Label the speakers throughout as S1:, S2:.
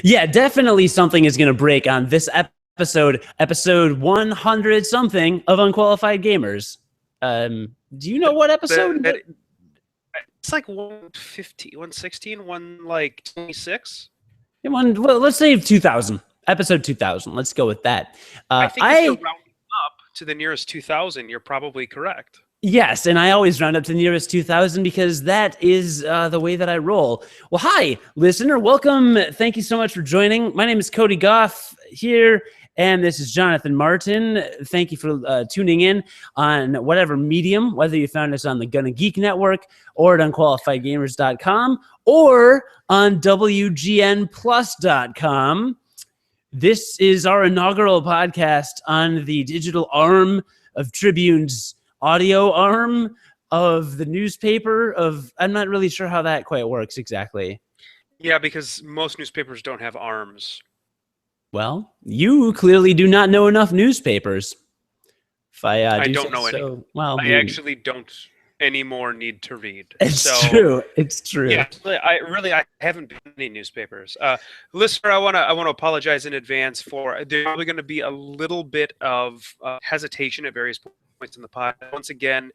S1: Yeah, definitely something is going to break on this episode 100 something of Unqualified Gamers. Do you know what episode?
S2: It's like 115, 116, 126.
S1: Well, let's say 2000. Episode 2000. Let's go with that.
S2: I think if you're rounding up to the nearest 2000, you're probably correct.
S1: Yes, and I always round up to the nearest 2000 because that is the way that I roll. Well, hi, listener. Welcome. Thank you so much for joining. My name is Cody Goff here, and this is Jonathan Martin. Thank you for tuning in on whatever medium, whether you found us on the Gonna Geek Network or at unqualifiedgamers.com or on WGNplus.com. This is our inaugural podcast on the digital arm of Tribune's audio arm of the newspaper I'm not really sure how that quite works exactly.
S2: Yeah, because most newspapers don't have arms.
S1: Well, you clearly do not know enough newspapers. If I
S2: don't know any.
S1: Well,
S2: I actually don't anymore need to read.
S1: It's true. It's true.
S2: Yeah, I haven't been in any newspapers. Listener, I want to apologize in advance for there's probably going to be a little bit of hesitation at various points in the pod. Once again,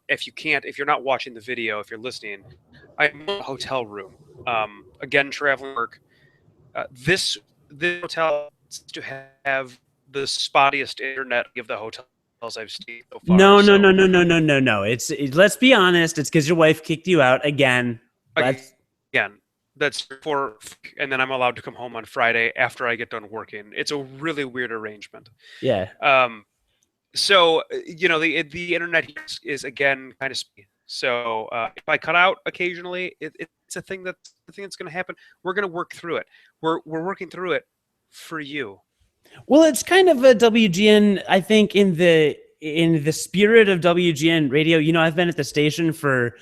S2: if you're not watching the video, if you're listening, I'm in a hotel room. Again, traveling work. This hotel seems to have the spottiest internet of the hotels I've seen so far.
S1: No. Let's be honest. It's because your wife kicked you out again.
S2: That's and then I'm allowed to come home on Friday after I get done working. It's a really weird arrangement.
S1: Yeah.
S2: So the internet is again kind of spotty. So if I cut out occasionally, it's a thing that's going to happen. We're going to work through it. We're working through it for you.
S1: Well, it's kind of a WGN, I think, in the spirit of WGN radio. I've been at the station for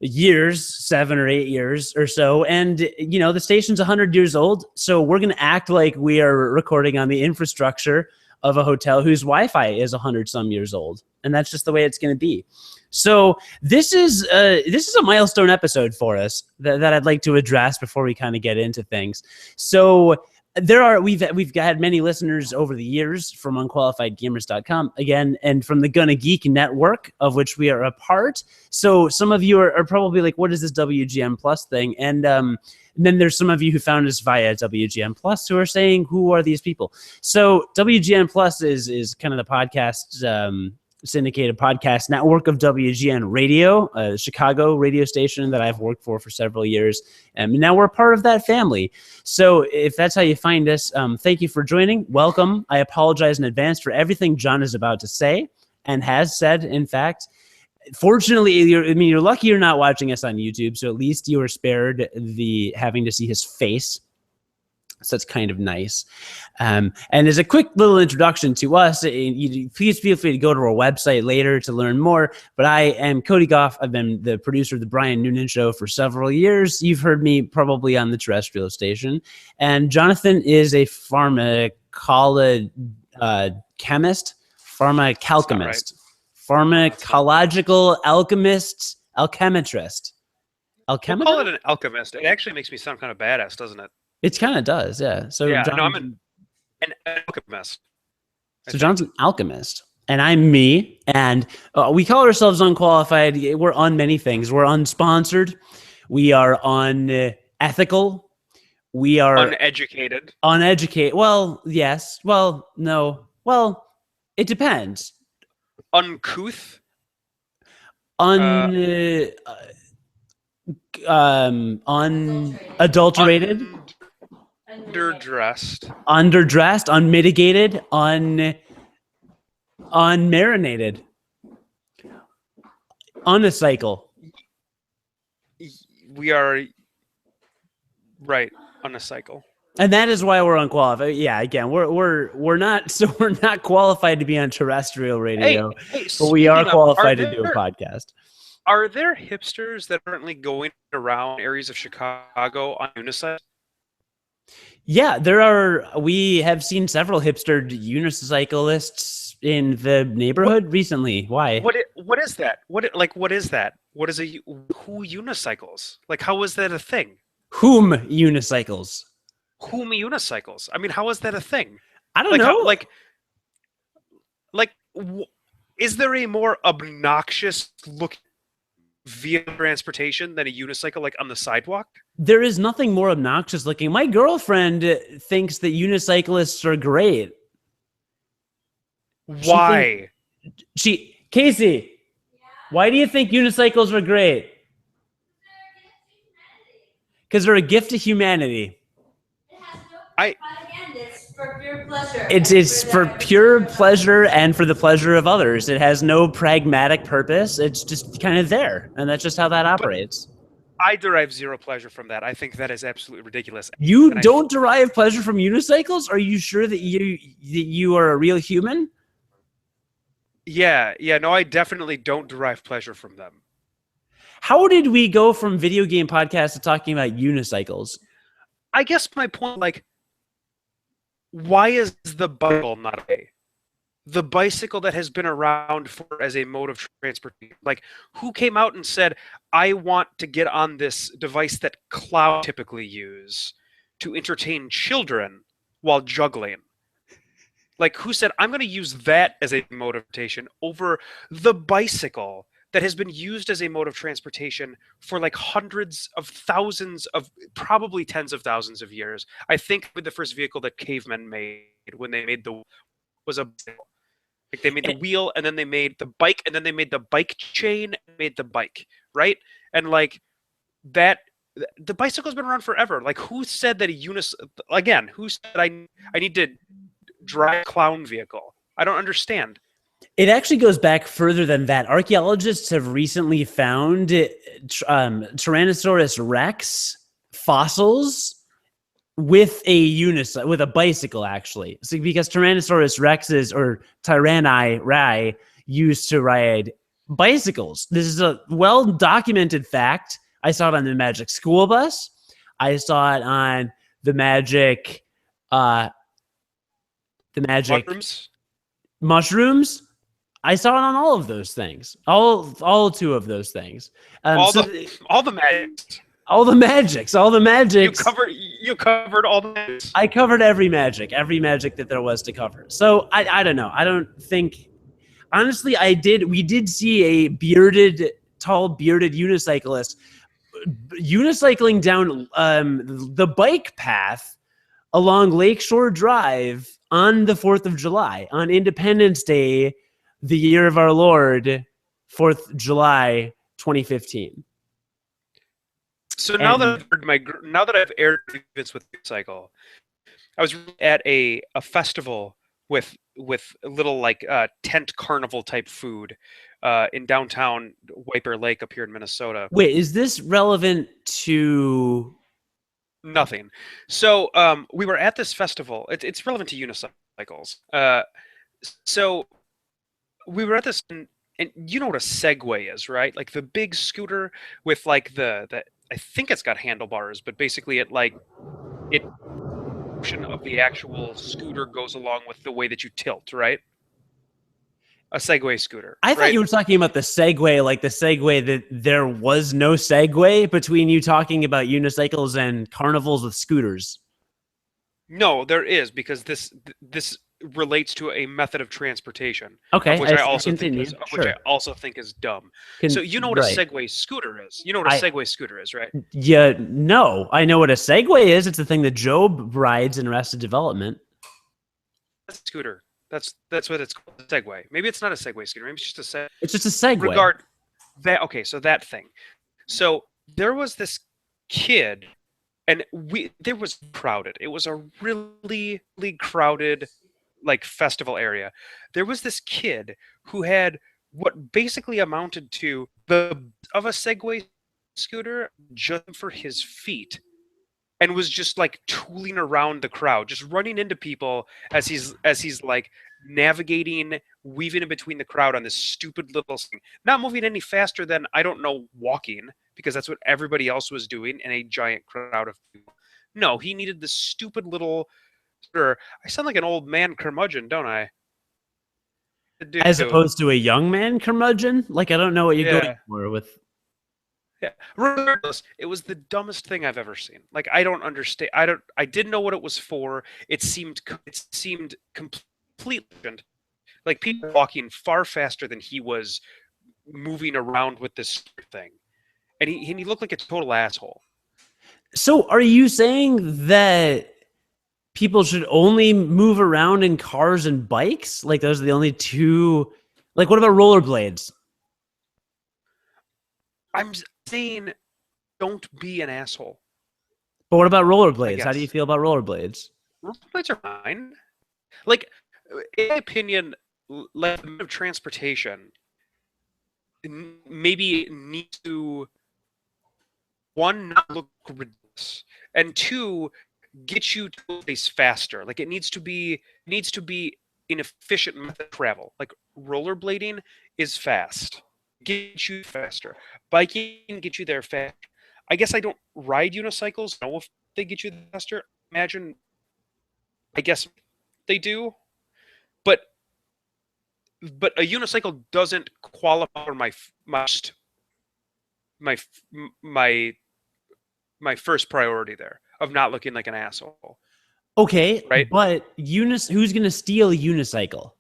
S1: years, 7 or 8 years or so, and the station's 100 years old, so we're going to act like we are recording on the infrastructure of a hotel whose Wi-Fi is 100 some years old, and that's just the way it's going to be. So this is a milestone episode for us that I'd like to address before we kind of get into things. So we've had many listeners over the years from unqualifiedgamers.com again, and from the Gonna Geek Network, of which we are a part. So some of you are probably like, what is this WGN Plus thing? And then there's some of you who found us via WGN Plus who are saying, who are these people? So WGN Plus is kind of the podcast syndicated podcast network of WGN Radio, a Chicago radio station that I've worked for several years. And now we're part of that family. So if that's how you find us, thank you for joining. Welcome. I apologize in advance for everything John is about to say and has said, in fact. Fortunately, you're lucky you're not watching us on YouTube, so at least you are spared the having to see his face. So that's kind of nice. And as a quick little introduction to us, please feel free to go to our website later to learn more. But I am Cody Goff. I've been the producer of The Brian Noonan Show for several years. You've heard me probably on the terrestrial station. And Jonathan is a pharmacological alchemist, alchemitrist.
S2: We'll call it an alchemist. It actually makes me sound kind of badass, doesn't it?
S1: It kind of does, yeah. So
S2: yeah, I'm an alchemist.
S1: So John's an alchemist, and I'm me, and we call ourselves Unqualified. We're on many things. We're unsponsored. We are unethical. We are
S2: uneducated.
S1: Well, yes. Well, no. Well, it depends.
S2: Uncouth.
S1: Unadulterated. Underdressed, unmitigated, unmarinated. Unicycle.
S2: We are right on a cycle.
S1: And that is why we're unqualified. Yeah, again, we're not qualified to be on terrestrial radio, but we are qualified to do a podcast.
S2: Are there hipsters that are currently going around areas of Chicago on unicycles?
S1: Yeah, there are. We have seen several hipster unicyclists in the neighborhood recently. Why?
S2: What is that? What is that? What is who unicycles? Like, how is that a thing?
S1: Whom unicycles?
S2: Whom unicycles? I mean, how is that a thing?
S1: I don't
S2: Like,
S1: know.
S2: is there a more obnoxious look vehicle transportation than a unicycle, like on the sidewalk?
S1: There is nothing more obnoxious looking. My girlfriend thinks that unicyclists are great.
S2: Why?
S1: Casey, why do you think unicycles are great? Because they're a gift to humanity.
S3: It's for pure pleasure.
S1: It's for pure pleasure and for the pleasure of others. It has no pragmatic purpose. It's just kind of there, and that's just how that operates.
S2: I derive zero pleasure from that. I think that is absolutely ridiculous.
S1: You don't derive pleasure from unicycles? Are you sure that you are a real human?
S2: Yeah, no, I definitely don't derive pleasure from them.
S1: How did we go from video game podcast to talking about unicycles?
S2: I guess my point, like, why is the bicycle not okay? The bicycle that has been around for as a mode of transportation. Like, who came out and said, I want to get on this device that clowns typically use to entertain children while juggling? Like, who said, I'm going to use that as a mode of transportation over the bicycle that has been used as a mode of transportation for like hundreds of thousands of, probably tens of thousands of years. I think the first vehicle that cavemen made when they made was a bicycle. Like, they made the wheel, and then they made the bike, and then they made the bike chain, and made the bike, right? And like that, the bicycle's been around forever. Like, who said that who said I need to drive a clown vehicle? I don't understand.
S1: It actually goes back further than that. Archaeologists have recently found Tyrannosaurus Rex fossils with a bicycle, actually. So because Tyrannosaurus Rexes or Tyranni used to ride bicycles. This is a well-documented fact. I saw it on the Magic School Bus. I saw it on the Magic mushrooms. I saw it on all of those things. All two of those things.
S2: All the magics.
S1: All the magics.
S2: You covered all the magics.
S1: I covered every magic that there was to cover. So I don't know. I don't think, honestly, we did see a tall bearded unicyclist unicycling down the bike path along Lakeshore Drive on the 4th of July, on Independence Day, the year of our Lord, 4th July, 2015.
S2: So now that I've aired this with Cycle, I was at a festival with a little like tent carnival type food in downtown Wiper Lake up here in Minnesota.
S1: Wait, is this relevant to
S2: nothing? So we were at this festival. It's relevant to unicycles. So we were at this, and you know what a Segway is, right? Like the big scooter with like the I think it's got handlebars, but basically it motion of the actual scooter goes along with the way that you tilt, right? A Segway scooter.
S1: I thought you were talking about the Segway, like the Segway that there was no Segway between you talking about unicycles and carnivals with scooters.
S2: No, there is, because this relates to a method of transportation.
S1: Okay,
S2: which I also think is dumb. So you know what a Segway scooter is? You know what a Segway scooter is, right?
S1: Yeah, no. I know what a Segway is. It's the thing that Job rides in Arrested Development.
S2: That's a scooter. That's what it's called, a Segway. Maybe it's not a Segway scooter. Maybe it's just a
S1: It's just a Segway.
S2: So that thing. So there was this kid, and there was crowded. It was a really, really crowded like festival area. There was this kid who had what basically amounted to the of a Segway scooter just for his feet, and was just like tooling around the crowd, just running into people as he's like navigating, weaving in between the crowd on this stupid little thing, not moving any faster than, I don't know, walking, because that's what everybody else was doing in a giant crowd of people. No, he needed this stupid little. I sound like an old man curmudgeon, don't I?
S1: As opposed to a young man curmudgeon? Like, I don't know what you're going for with.
S2: Yeah. Regardless, it was the dumbest thing I've ever seen. Like, I don't understand. I didn't know what it was for. It seemed completely like people walking far faster than he was moving around with this thing. And he looked like a total asshole.
S1: So are you saying that people should only move around in cars and bikes? Like those are the only two. Like, what about rollerblades?
S2: I'm saying don't be an asshole.
S1: But what about
S2: I
S1: rollerblades? How do you
S2: guess.
S1: feel about rollerblades?
S2: Rollerblades are fine. Like, in my opinion, like the mode of transportation maybe need to, one, not look ridiculous, and two, get you to a place faster. Like, it needs to be an efficient method of travel. Like, rollerblading is fast, get you faster. Biking get you there fast. I guess I don't ride unicycles. Know if they get you faster. Imagine. I guess they do, but a unicycle doesn't qualify for my my my first priority there of not looking like an asshole,
S1: Okay,
S2: right?
S1: but who's going to steal a unicycle?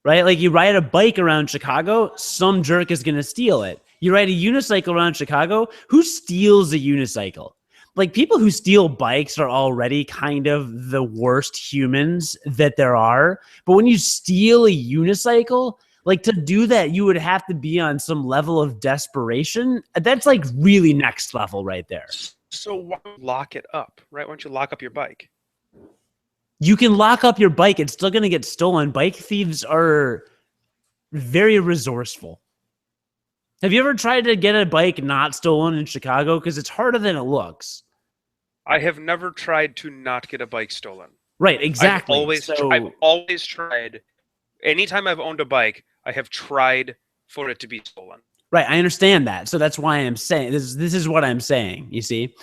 S1: Right? Like you ride a bike around Chicago, some jerk is going to steal it. You ride a unicycle around Chicago, who steals a unicycle? Like people who steal bikes are already kind of the worst humans that there are. But when you steal a unicycle, like to do that, you would have to be on some level of desperation. That's like really next level right there.
S2: So why lock it up, right? Why don't you lock up your bike?
S1: You can lock up your bike. It's still going to get stolen. Bike thieves are very resourceful. Have you ever tried to get a bike not stolen in Chicago? Because it's harder than it looks.
S2: I have never tried to not get a bike stolen.
S1: Right, exactly.
S2: I've always tried. Anytime I've owned a bike, I have tried for it to be stolen.
S1: Right, I understand that. So that's why I'm saying this is what I'm saying, you see?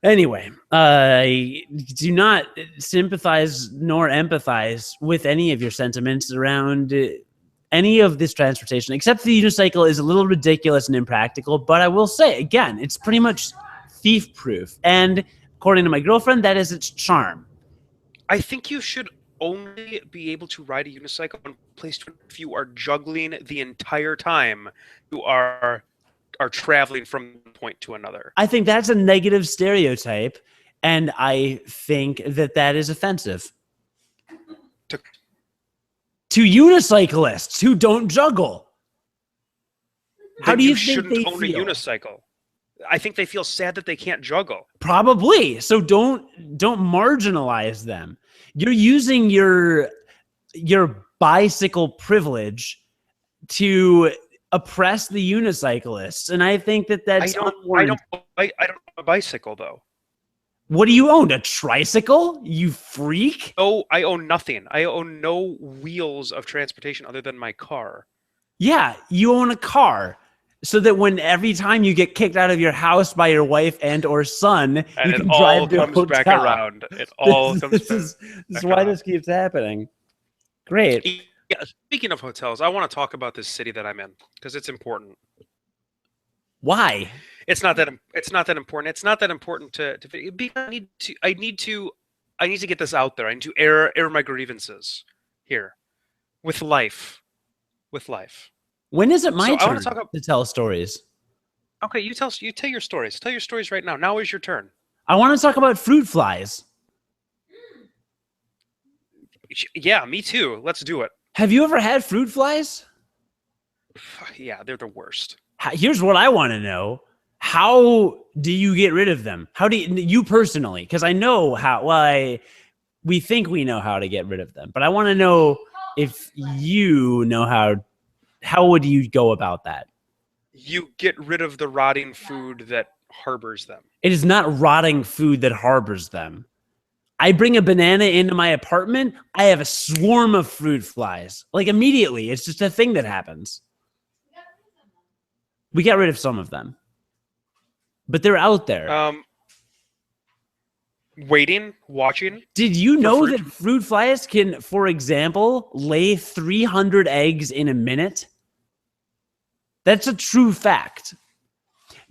S1: Anyway, I do not sympathize nor empathize with any of your sentiments around any of this transportation, except the unicycle is a little ridiculous and impractical. But I will say, again, it's pretty much thief-proof. And according to my girlfriend, that is its charm.
S2: I think you should only be able to ride a unicycle in place if you are juggling the entire time you are traveling from one point to another.
S1: I think that's a negative stereotype, and I think that is offensive to unicyclists who don't juggle. How do you think they feel?
S2: Shouldn't own a unicycle. I think they feel sad that they can't juggle.
S1: Probably. So don't marginalize them. You're using your bicycle privilege to oppress the unicyclists, and I think that's unwarranted.
S2: I don't have a bicycle though.
S1: What do you own? A tricycle? You freak?
S2: Oh, I own nothing. I own no wheels of transportation other than my car.
S1: Yeah, you own a car. So that when every time you get kicked out of your house by your wife and or son,
S2: and
S1: you can drive to a hotel.
S2: back around. It all comes back.
S1: This is why this keeps happening. Great.
S2: Yeah, speaking of hotels, I want to talk about this city that I'm in because it's important.
S1: Why?
S2: It's not that important. It's not that important to I need to get this out there. I need to air my grievances here with life.
S1: When is it my turn to tell stories?
S2: Okay, you tell your stories. Tell your stories right now. Now is your turn.
S1: I want to talk about fruit flies.
S2: Yeah, me too. Let's do it.
S1: Have you ever had fruit flies?
S2: Yeah, they're the worst.
S1: Here's what I want to know. How do you get rid of them? How do you personally? Because I know how. Well, we think we know how to get rid of them, but I want to know if you know how. How would you go about that?
S2: You get rid of the rotting food that harbors them.
S1: It is not rotting food that harbors them. I bring a banana into my apartment, I have a swarm of fruit flies. Like immediately. It's just a thing that happens. We got rid of some of them. But they're out there.
S2: Waiting, watching.
S1: Did you know that fruit flies can, for example, lay 300 eggs in a minute? That's a true fact.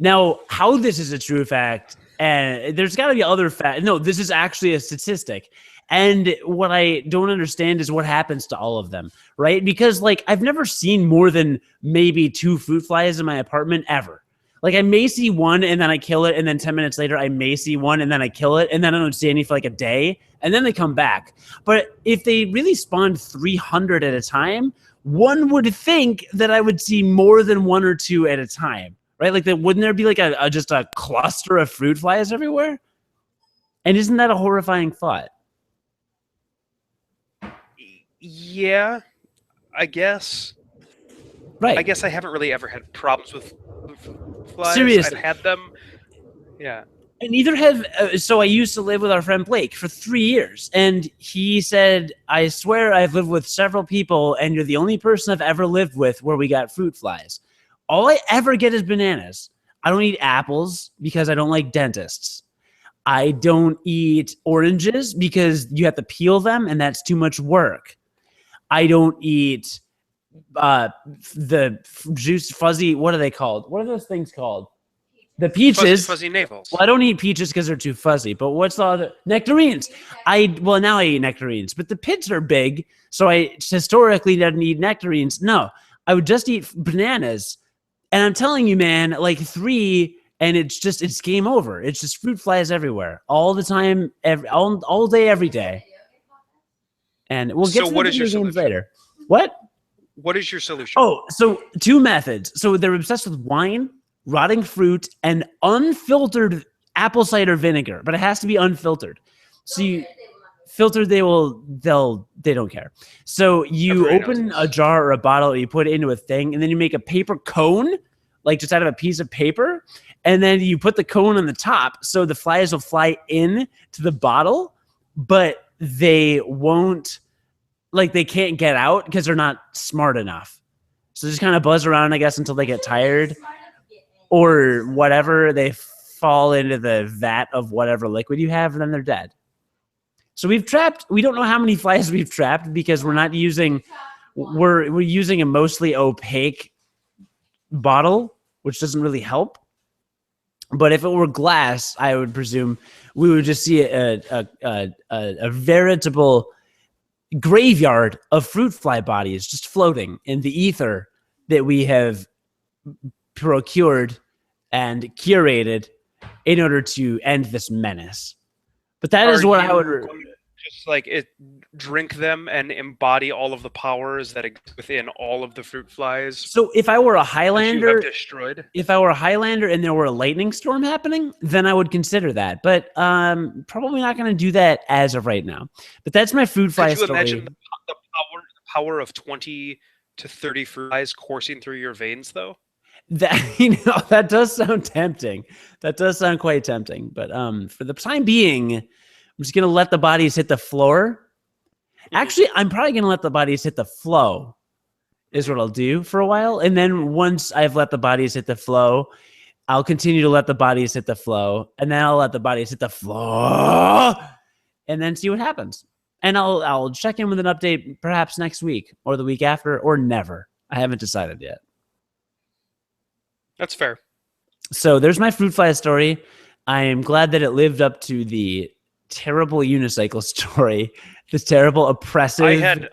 S1: Now, how this is a true fact, and there's got to be other fact. No, this is actually a statistic. And what I don't understand is what happens to all of them, right? Because like I've never seen more than maybe 2 fruit flies in my apartment ever. Like I may see one and then I kill it, and then 10 minutes later I may see one and then I kill it, and then I don't see any for like a day, and then they come back. But if they really spawned 300 at a time, one would think that I would see more than 1 or 2 at a time. Right? Like, wouldn't there be like just a cluster of fruit flies everywhere? And isn't that a horrifying thought?
S2: Yeah, I guess.
S1: Right.
S2: I guess I haven't really ever had problems with flies.
S1: Seriously.
S2: I've had them. Yeah.
S1: And neither have. So I used to live with our friend Blake for 3 years. And he said, I swear I've lived with several people, and you're the only person I've ever lived with where we got fruit flies. All I ever get is bananas. I don't eat apples because I don't like dentists. I don't eat oranges because you have to peel them and that's too much work. I don't eat the juice fuzzy. What are they called? What are those things called? The peaches.
S2: Fuzzy navels.
S1: Well, I don't eat peaches because they're too fuzzy. But what's the other? Nectarines. Now I eat nectarines. But the pits are big, so I historically didn't eat nectarines. No, I would just eat bananas. And I'm telling you, man, like 3, and it's game over. It's just fruit flies everywhere, all the time, all day, every day. And we'll get to the video games later. What?
S2: What is your solution?
S1: Oh, so 2 methods. So they're obsessed with wine, rotting fruit, and unfiltered apple cider vinegar, but it has to be unfiltered. So you filtered, they don't care. So you open a jar or a bottle, you put it into a thing, and then you make a paper cone, like just out of a piece of paper, and then you put the cone on the top, so the flies will fly in to the bottle, but they won't, like they can't get out because they're not smart enough. So just kind of buzz around, I guess, until they get tired or whatever. They fall into the vat of whatever liquid you have, and then they're dead. So we don't know how many flies we've trapped because we're using a mostly opaque bottle, which doesn't really help. But if it were glass, I would presume we would just see a veritable graveyard of fruit fly bodies just floating in the ether that we have procured and curated in order to end this menace. But that is what I would
S2: just like it, drink them and embody all of the powers that exist within all of the fruit flies.
S1: So if I were a Highlander,
S2: destroyed.
S1: If I were a Highlander and there were a lightning storm happening, then I would consider that. But probably not going to do that as of right now. But that's my fruit fly story.
S2: Imagine the power of 20 to 30 fruit flies coursing through your veins, though?
S1: That that does sound tempting. That does sound quite tempting. But for the time being, I'm just gonna let the bodies hit the floor. Actually, I'm probably gonna let the bodies hit the flow, is what I'll do for a while. And then once I've let the bodies hit the flow, I'll continue to let the bodies hit the flow, and then I'll let the bodies hit the flow, and then see what happens. And I'll check in with an update perhaps next week or the week after or never. I haven't decided yet.
S2: That's fair.
S1: So there's my fruit fly story. I am glad that it lived up to the terrible unicycle story, this terrible, oppressive,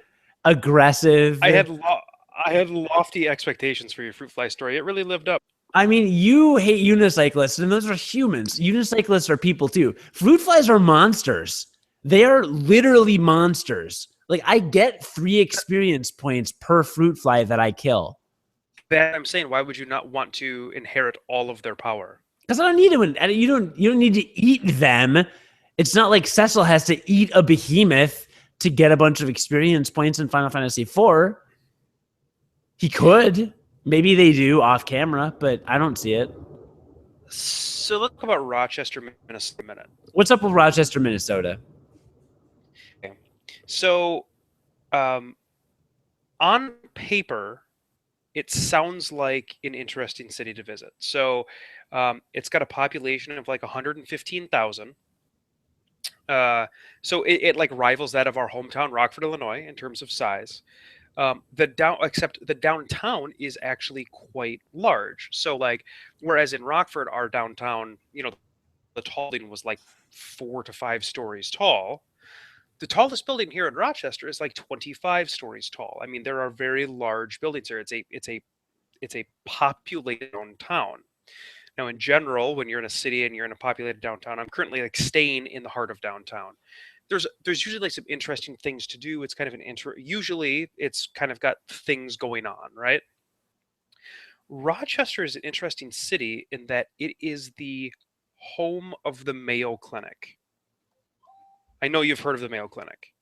S1: aggressive.
S2: I had lofty expectations for your fruit fly story. It really lived up.
S1: I mean, you hate unicyclists, and those are humans. Unicyclists are people too. Fruit flies are monsters. They are literally monsters. Like, I get 3 experience points per fruit fly that I kill.
S2: That I'm saying, why would you not want to inherit all of their power?
S1: Because I don't need to. You don't need to eat them. It's not like Cecil has to eat a behemoth to get a bunch of experience points in Final Fantasy IV. He could. Maybe they do off camera, but I don't see it.
S2: So let's talk about Rochester, Minnesota a minute.
S1: What's up with Rochester, Minnesota?
S2: Okay. So, on paper, it sounds like an interesting city to visit. So, it's got a population of like 115,000. So it like rivals that of our hometown, Rockford, Illinois, in terms of size. Except the downtown is actually quite large. So like, whereas in Rockford, our downtown, the tall building was like 4 to 5 stories tall. The tallest building here in Rochester is like 25 stories tall. I mean, there are very large buildings here. It's a populated downtown. Now, in general, when you're in a city and you're in a populated downtown, I'm currently like staying in the heart of downtown. There's usually like some interesting things to do. It's kind of usually it's kind of got things going on, right? Rochester is an interesting city in that it is the home of the Mayo Clinic. I know you've heard of the Mayo Clinic.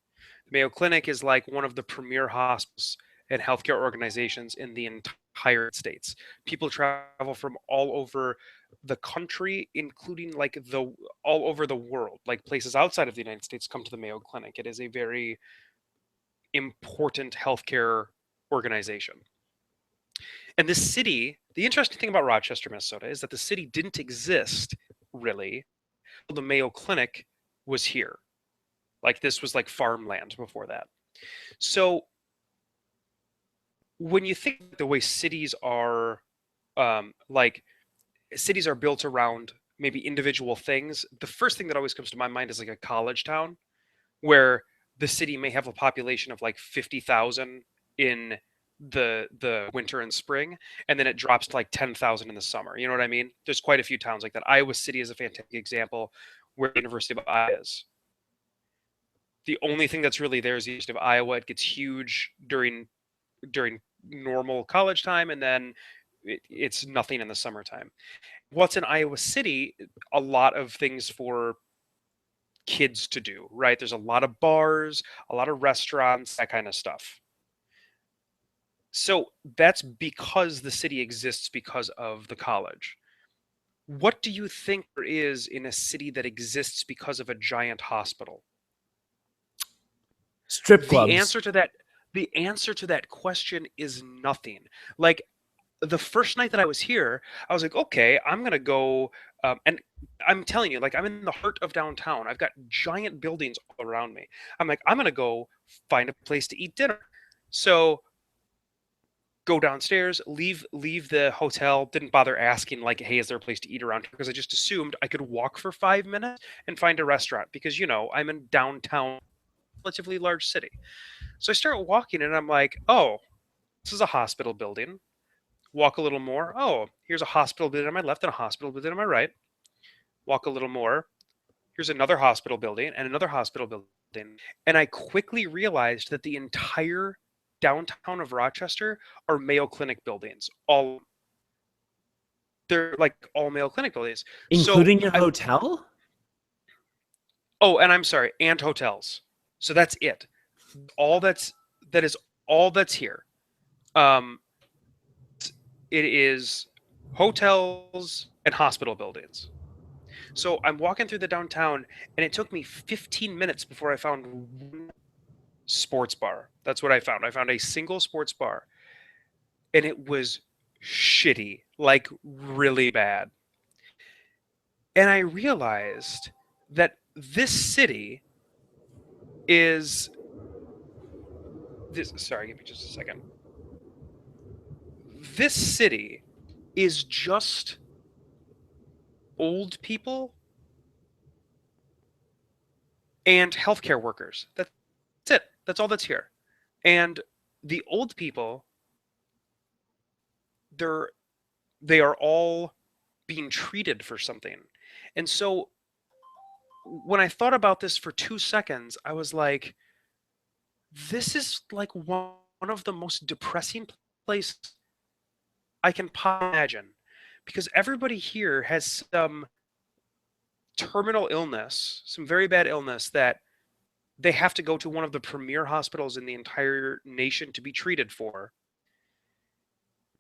S2: The Mayo Clinic is like one of the premier hospitals and healthcare organizations in the entire States. People travel from all over the country, including like all over the world. Like places outside of the United States come to the Mayo Clinic. It is a very important healthcare organization. And this city, the interesting thing about Rochester, Minnesota, is that the city didn't exist really until the Mayo Clinic was here. Like this was like farmland before that. So when you think the way cities are, like cities are built around maybe individual things, the first thing that always comes to my mind is like a college town where the city may have a population of like 50,000 in the winter and spring, and then it drops to like 10,000 in the summer. You know what I mean? There's quite a few towns like that. Iowa City is a fantastic example where the University of Iowa is. The only thing that's really there is the University of Iowa. It gets huge during normal college time, and then it's nothing in the summertime. What's in Iowa City? A lot of things for kids to do, right? There's a lot of bars, a lot of restaurants, that kind of stuff. So that's because the city exists because of the college. What do you think there is in a city that exists because of a giant hospital?
S1: Strip clubs.
S2: The answer to that question is nothing. Like the first night that I was here, I was like, okay, I'm gonna go, and I'm telling you, like I'm in the heart of downtown. I've got giant buildings all around me. I'm like, I'm gonna go find a place to eat dinner. So go downstairs, leave the hotel, didn't bother asking like, hey, is there a place to eat around here? Because I just assumed I could walk for 5 minutes and find a restaurant because I'm in downtown, relatively large city. So I start walking and I'm like, oh, this is a hospital building. Walk a little more. Oh, here's a hospital building on my left and a hospital building on my right. Walk a little more. Here's another hospital building and another hospital building. And I quickly realized that the entire downtown of Rochester are Mayo Clinic buildings. They're like all Mayo Clinic buildings.
S1: Including your hotel?
S2: Oh, and I'm sorry, and hotels. So that's it. That is all that's here. It is hotels and hospital buildings. So I'm walking through the downtown, and it took me 15 minutes before I found one sports bar. That's what I found. I found a single sports bar, and it was shitty, like really bad. And I realized that this city is this. Sorry, give me just a second. This city is just old people and healthcare workers. That's it. That's all that's here. And the old people, they are all being treated for something. And so when I thought about this for 2 seconds, I was like, this is like one of the most depressing places I can imagine, because everybody here has some terminal illness, some very bad illness that they have to go to one of the premier hospitals in the entire nation to be treated for.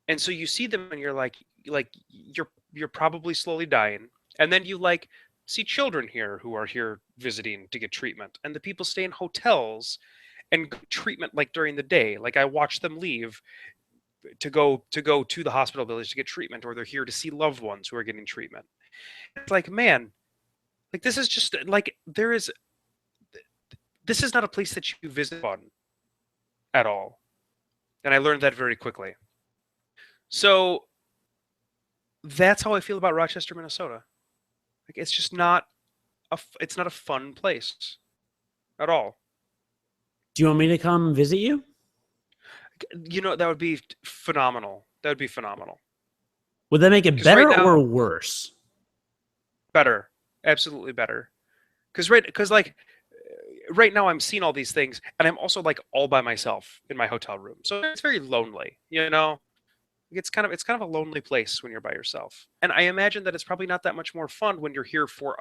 S2: And so you see them and you're like you're probably slowly dying. And then you like see children here who are here visiting to get treatment, and the people stay in hotels and get treatment like during the day. Like I watch them leave to go to the hospital village to get treatment, or they're here to see loved ones who are getting treatment. It's like, man, like this is just like this is not a place that you visit on at all. And I learned that very quickly. So that's how I feel about Rochester, Minnesota. Like, it's just not it's not a fun place at all.
S1: Do you want me to come visit you?
S2: You know, that would be phenomenal. That would be phenomenal.
S1: Would that make it
S2: 'Cause
S1: better
S2: right now-
S1: or worse?
S2: Better. Absolutely better. Because right now I'm seeing all these things, and I'm also like all by myself in my hotel room. So it's very lonely, you know? It's kind of a lonely place when you're by yourself. And I imagine that it's probably not that much more fun when you're here for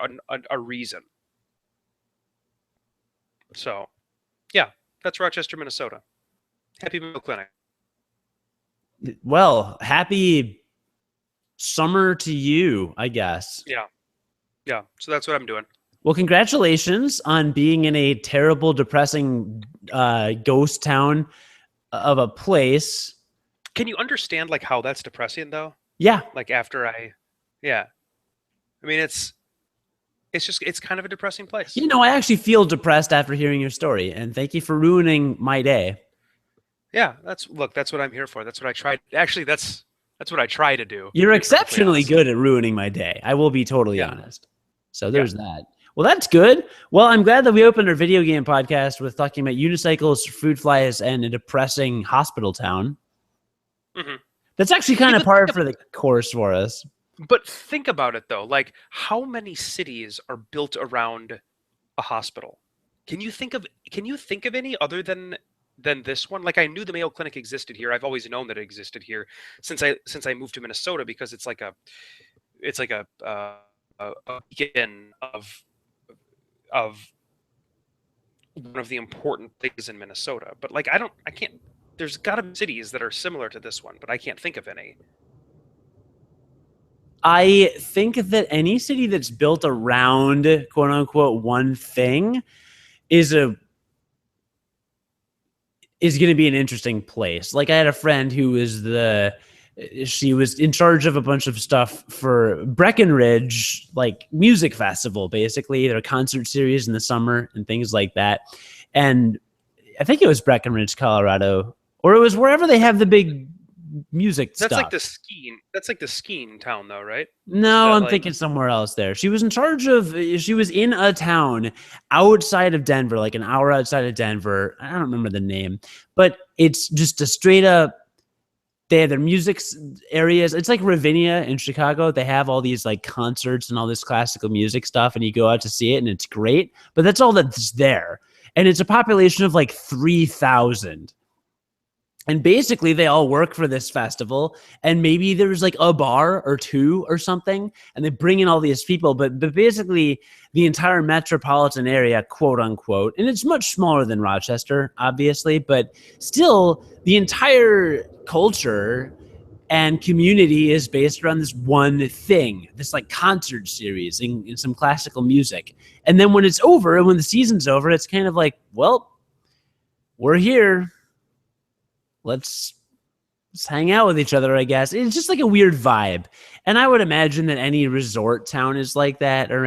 S2: a reason. So, yeah, that's Rochester, Minnesota. Happy Mayo Clinic.
S1: Well, happy summer to you, I guess.
S2: Yeah. Yeah. So that's what I'm doing.
S1: Well, congratulations on being in a terrible, depressing ghost town of a place.
S2: Can you understand like how that's depressing though?
S1: Yeah.
S2: Like after yeah. I mean, it's kind of a depressing place.
S1: You know, I actually feel depressed after hearing your story, and thank you for ruining my day.
S2: Yeah, that's what I'm here for. That's what I tried. Actually, that's what I try to do.
S1: You're exceptionally good at ruining my day. I will be totally honest. So there's that. Well, that's good. Well, I'm glad that we opened our video game podcast with talking about unicycles, fruit flies, and a depressing hospital town.
S2: Mm-hmm.
S1: That's actually kind of par for the course for us.
S2: But think about it though. Like, how many cities are built around a hospital? Can you think of any other than this one? Like, I knew the Mayo Clinic existed here. I've always known that it existed here since I moved to Minnesota, because it's like a beacon of one of the important things in Minnesota. But like, I can't. There's got to be cities that are similar to this one, but I can't think of any.
S1: I think that any city that's built around quote unquote one thing is going to be an interesting place. Like, I had a friend who was she was in charge of a bunch of stuff for Breckenridge, like music festival, basically their concert series in the summer and things like that. And I think it was Breckenridge, Colorado, or it was wherever they have the big music stuff.
S2: That's like the skiing town though, right?
S1: No, I'm thinking somewhere else there. She was in a town outside of Denver, like an hour outside of Denver. I don't remember the name, but it's just a straight up, they have their music areas. It's like Ravinia in Chicago. They have all these like concerts and all this classical music stuff, and you go out to see it and it's great, but that's all that's there. And it's a population of like 3,000. And basically they all work for this festival, and maybe there's like a bar or two or something, and they bring in all these people, but basically the entire metropolitan area, quote unquote, and it's much smaller than Rochester, obviously, but still the entire culture and community is based around this one thing, this like concert series in some classical music. And then when it's over, and when the season's over, it's kind of like, well, we're here. Let's hang out with each other, I guess. It's just like a weird vibe. And I would imagine that any resort town is like that, or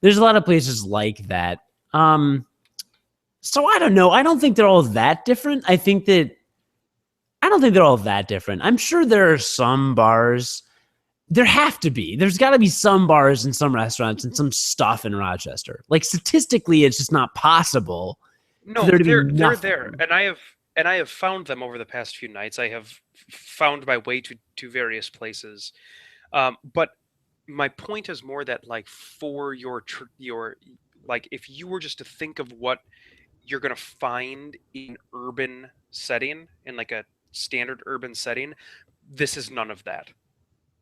S1: there's a lot of places like that. So I don't know. I don't think they're all that different. I don't think they're all that different. I'm sure there are some bars. There have to be. There's got to be some bars and some restaurants and some stuff in Rochester. Like, statistically, it's just not possible.
S2: No, they're there. And I have found them over the past few nights. I have found my way to various places. But my point is more that, like, for your like, if you were just to think of what you're going to find in urban setting, in like a standard urban setting, this is none of that.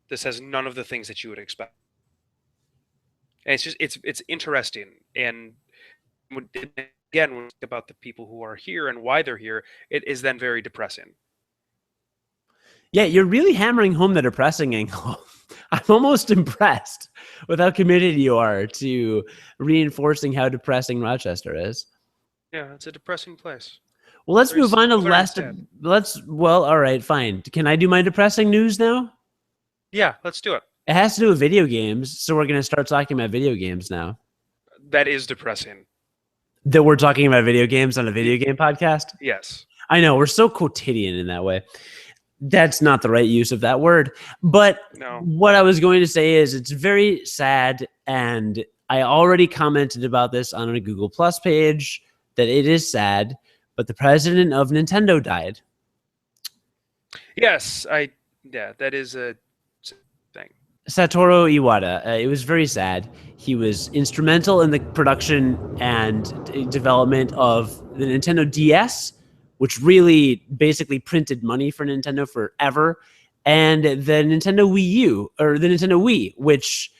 S2: This has none of the things that you would expect. And it's just, it's interesting. And again, when we think about the people who are here and why they're here, it is then very depressing.
S1: Yeah, you're really hammering home the depressing angle. I'm almost impressed with how committed you are to reinforcing how depressing Rochester is.
S2: Yeah, it's a depressing place.
S1: Well, let's move on to well, all right, fine. Can I do my depressing news now?
S2: Yeah, let's do it.
S1: It has to do with video games, so we're going to start talking about video games now.
S2: That is depressing.
S1: That we're talking about video games on a video game podcast?
S2: Yes.
S1: I know we're so quotidian in that way. That's not the right use of that word. But
S2: No.
S1: what I was going to say is it's very sad. And I already commented about this on a Google Plus page that it is sad, but the president of Nintendo died.
S2: Yes, that is a thing.
S1: Satoru Iwata. It was very sad. He was instrumental in the production and development of the Nintendo DS, which really basically printed money for Nintendo forever, and the Nintendo Wii U, or the Nintendo Wii, which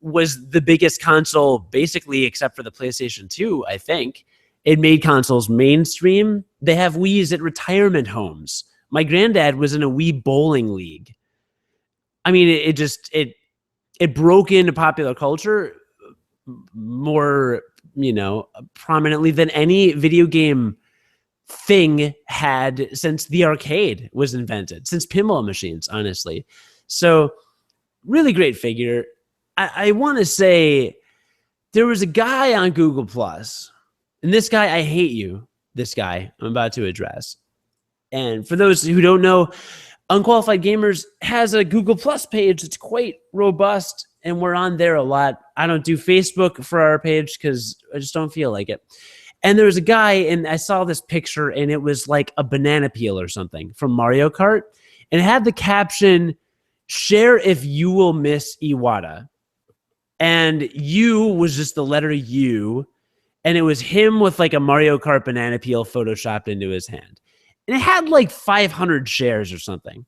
S1: was the biggest console basically except for the PlayStation 2, I think. It made consoles mainstream. They have Wiis at retirement homes. My granddad was in a Wii bowling league. I mean, it broke into popular culture more, prominently than any video game thing had since the arcade was invented, since pinball machines, honestly. So really great figure. I want to say there was a guy on Google Plus, and this guy, I hate you, this guy I'm about to address. And for those who don't know, Unqualified Gamers has a Google Plus page. It's quite robust, and we're on there a lot. I don't do Facebook for our page because I just don't feel like it. And there was a guy, and I saw this picture, and it was like a banana peel or something from Mario Kart. And it had the caption, "Share if you will miss Iwata." And U was just the letter U. And it was him with like a Mario Kart banana peel photoshopped into his hand. And it had like 500 shares or something.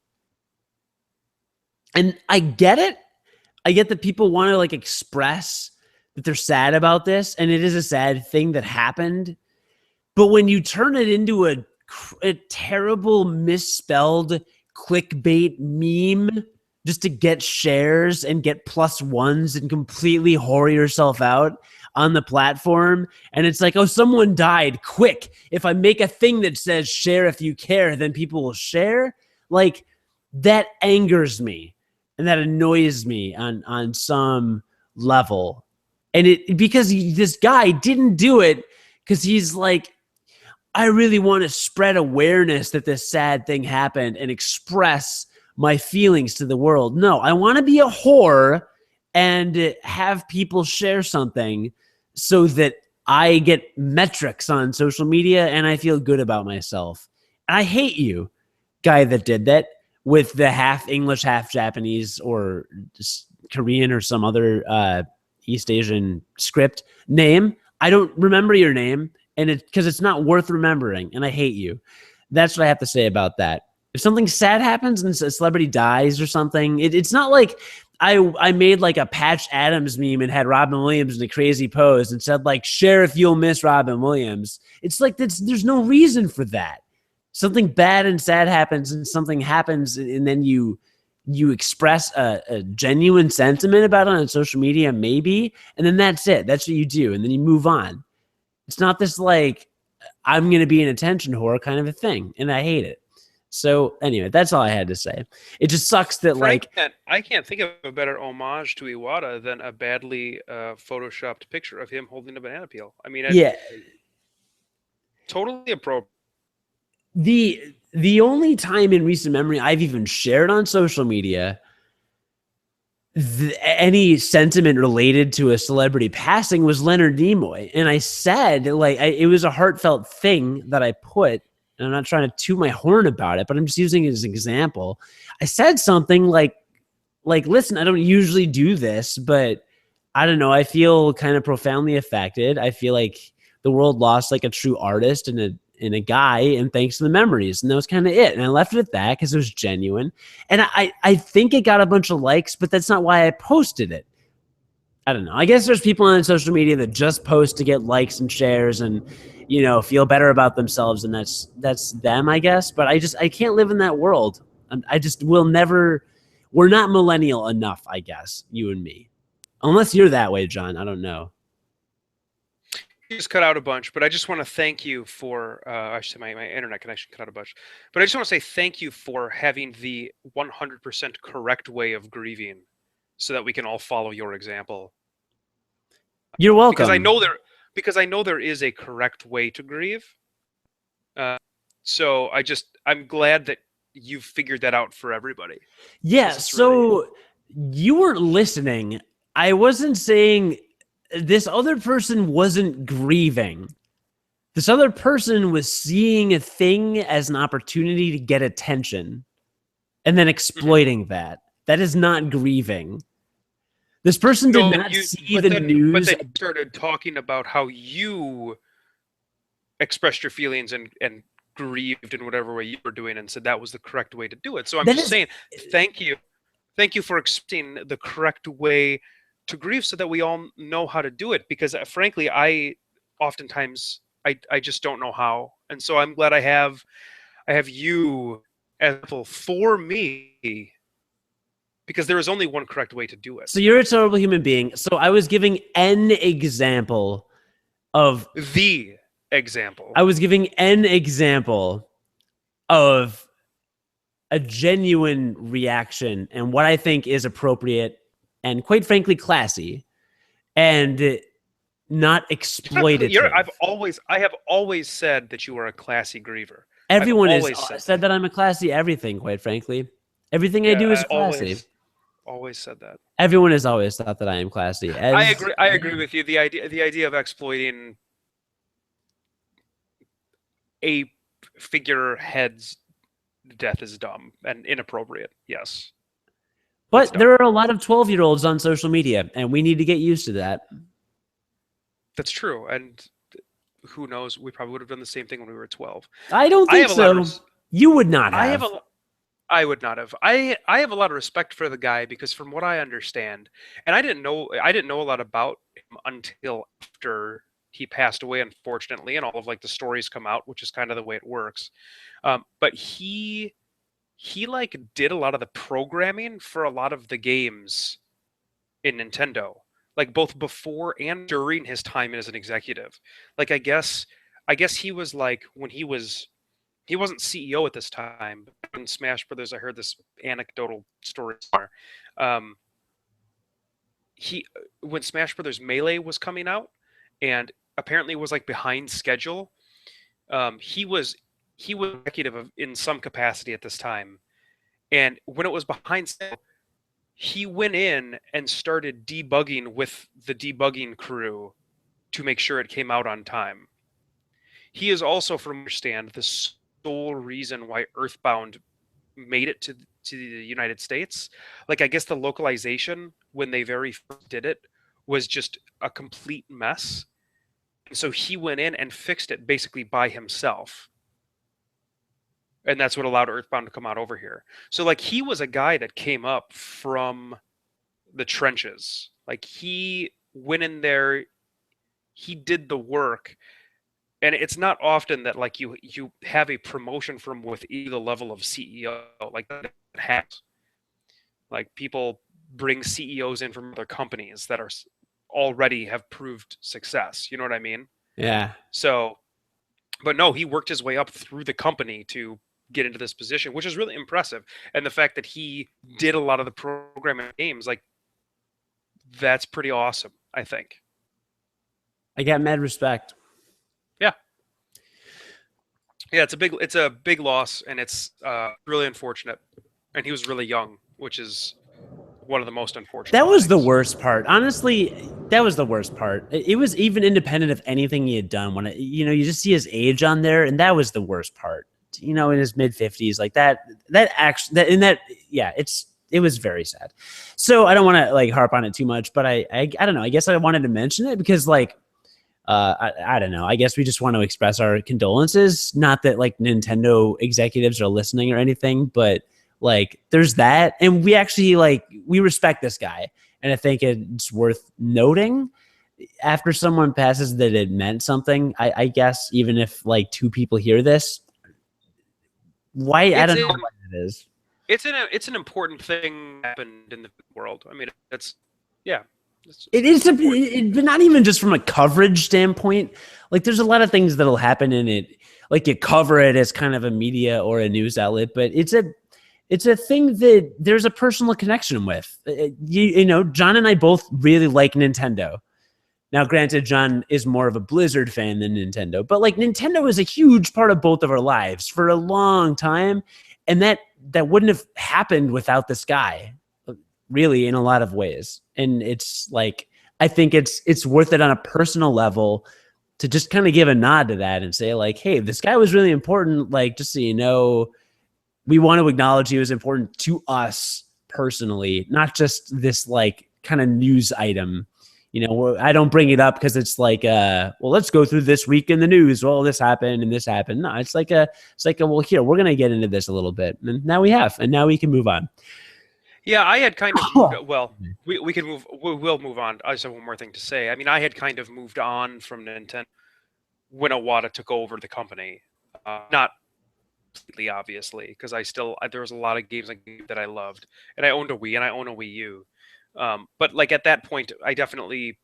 S1: And I get it. I get that people want to like express that they're sad about this. And it is a sad thing that happened. But when you turn it into a terrible misspelled clickbait meme just to get shares and get +1s and completely whore yourself out on the platform, and it's like, oh, someone died, quick, if I make a thing that says share if you care, then people will share. Like, that angers me and that annoys me on some level. And because this guy didn't do it because he's like, I really want to spread awareness that this sad thing happened and express my feelings to the world. No, I want to be a whore and have people share something so that I get metrics on social media and I feel good about myself. And I hate you, guy that did that with the half English, half Japanese or just Korean or some other East Asian script name. I don't remember your name, and because it's not worth remembering, and I hate you. That's what I have to say about that. If something sad happens and a celebrity dies or something, it's not like I made like a Patch Adams meme and had Robin Williams in a crazy pose and said like, share if you'll miss Robin Williams. It's like there's no reason for that. Something bad and sad happens and something happens and then you express a genuine sentiment about it on social media, maybe, and then that's it. That's what you do, and then you move on. It's not this like, I'm going to be an attention whore kind of a thing, and I hate it. So anyway, that's all I had to say. It just sucks that
S2: I can't think of a better homage to Iwata than a badly photoshopped picture of him holding a banana peel. I mean,
S1: yeah,
S2: totally appropriate.
S1: The only time in recent memory I've even shared on social media any sentiment related to a celebrity passing was Leonard Nimoy, and I said like it was a heartfelt thing that I put. And I'm not trying to toot my horn about it, but I'm just using it as an example. I said something like, listen, I don't usually do this, but I don't know. I feel kind of profoundly affected. I feel like the world lost like a true artist and a guy, and thanks to the memories. And that was kind of it. And I left it at that because it was genuine. And I think it got a bunch of likes, but that's not why I posted it. I don't know. I guess there's people on social media that just post to get likes and shares and, feel better about themselves. And that's them, I guess. But I can't live in that world. I just will never. We're not millennial enough, I guess, you and me. Unless you're that way, John. I don't know.
S2: You just cut out a bunch, but I just want to thank you for, I should say my internet connection cut out a bunch. But I just want to say thank you for having the 100% correct way of grieving so that we can all follow your example.
S1: You're welcome.
S2: Because I know there is a correct way to grieve. So I'm glad that you've figured that out for everybody.
S1: Yeah, so you weren't listening. I wasn't saying this other person wasn't grieving. This other person was seeing a thing as an opportunity to get attention and then exploiting that. That is not grieving. This person did not see the news.
S2: But they started talking about how you expressed your feelings and grieved in whatever way you were doing and said that was the correct way to do it. So I'm just saying, thank you for accepting the correct way to grieve so that we all know how to do it. Because frankly, I oftentimes just don't know how. And so I'm glad I have you as for me, because there is only one correct way to do it.
S1: So you're a terrible human being. So I was giving an example of
S2: the example.
S1: I was giving an example of a genuine reaction and what I think is appropriate and quite frankly classy and not exploitative.
S2: I have always said that you are a classy griever.
S1: Everyone has said that I'm a classy everything, quite frankly. Everything I do is classy.
S2: Always said that.
S1: Everyone has always thought that I am classy.
S2: I agree with you. The idea of exploiting a figurehead's death is dumb and inappropriate. Yes.
S1: But there are a lot of 12-year-olds on social media, and we need to get used to that.
S2: That's true. And who knows? We probably would have done the same thing when we were 12.
S1: I don't think so. You would not have.
S2: I would not have. I have a lot of respect for the guy because from what I understand, and I didn't know a lot about him until after he passed away, unfortunately, and all of like the stories come out, which is kind of the way it works. But he like did a lot of the programming for a lot of the games in Nintendo, like both before and during his time as an executive. Like I guess he was like when he wasn't CEO at this time. In Smash Brothers, I heard this anecdotal story somewhere. When Smash Brothers Melee was coming out, and apparently was like behind schedule, he was executive in some capacity at this time. And when it was behind schedule, he went in and started debugging with the debugging crew to make sure it came out on time. He is also, from what I understand, the sole reason why Earthbound made it to the United States. Like, I guess the localization when they very first did it was just a complete mess. And so he went in and fixed it basically by himself. And that's what allowed Earthbound to come out over here. So like he was a guy that came up from the trenches. Like he went in there, he did the work. And it's not often that like you have a promotion from within the level of CEO like that happens. Like people bring CEOs in from other companies that are already have proved success. You know what I mean?
S1: Yeah.
S2: So, but no, he worked his way up through the company to get into this position, which is really impressive. And the fact that he did a lot of the programming games, like that's pretty awesome, I think.
S1: I got mad respect.
S2: Yeah, it's a big loss, and it's really unfortunate. And he was really young, which is one of the most unfortunate.
S1: That was the worst part. Honestly, that was the worst part. It was even independent of anything he had done. When you just see his age on there, and that was the worst part. In his mid-50s, like that it was very sad. So I don't want to like harp on it too much, but I don't know. I guess I wanted to mention it because like. I don't know. I guess we just want to express our condolences. Not that like Nintendo executives are listening or anything, but like there's that. And we actually we respect this guy. And I think it's worth noting after someone passes that it meant something. I guess even if like two people hear this, I don't know what it is.
S2: It's an important thing that happened in the world. I mean, it
S1: is, but not even just from a coverage standpoint. Like, there's a lot of things that'll happen in it. Like, you cover it as kind of a media or a news outlet, but it's a thing that there's a personal connection with. John and I both really like Nintendo. Now, granted, John is more of a Blizzard fan than Nintendo, but like Nintendo is a huge part of both of our lives for a long time. And that wouldn't have happened without this guy, really, in a lot of ways. And it's like, I think it's worth it on a personal level to just kind of give a nod to that and say like, hey, this guy was really important. Like, just so you know, we want to acknowledge he was important to us personally, not just this like kind of news item. You know, I don't bring it up because it's like, well, let's go through this week in the news. Well, this happened and this happened. No, it's like well, here, we're going to get into this a little bit. And now we have, and now we can move on.
S2: Yeah, I had kind of moved, well, we can move. We'll move on. I just have one more thing to say. I mean, I had kind of moved on from Nintendo when Iwata took over the company. Not completely, obviously, because there was a lot of games that I loved, and I owned a Wii and I own a Wii U. But like at that point, I definitely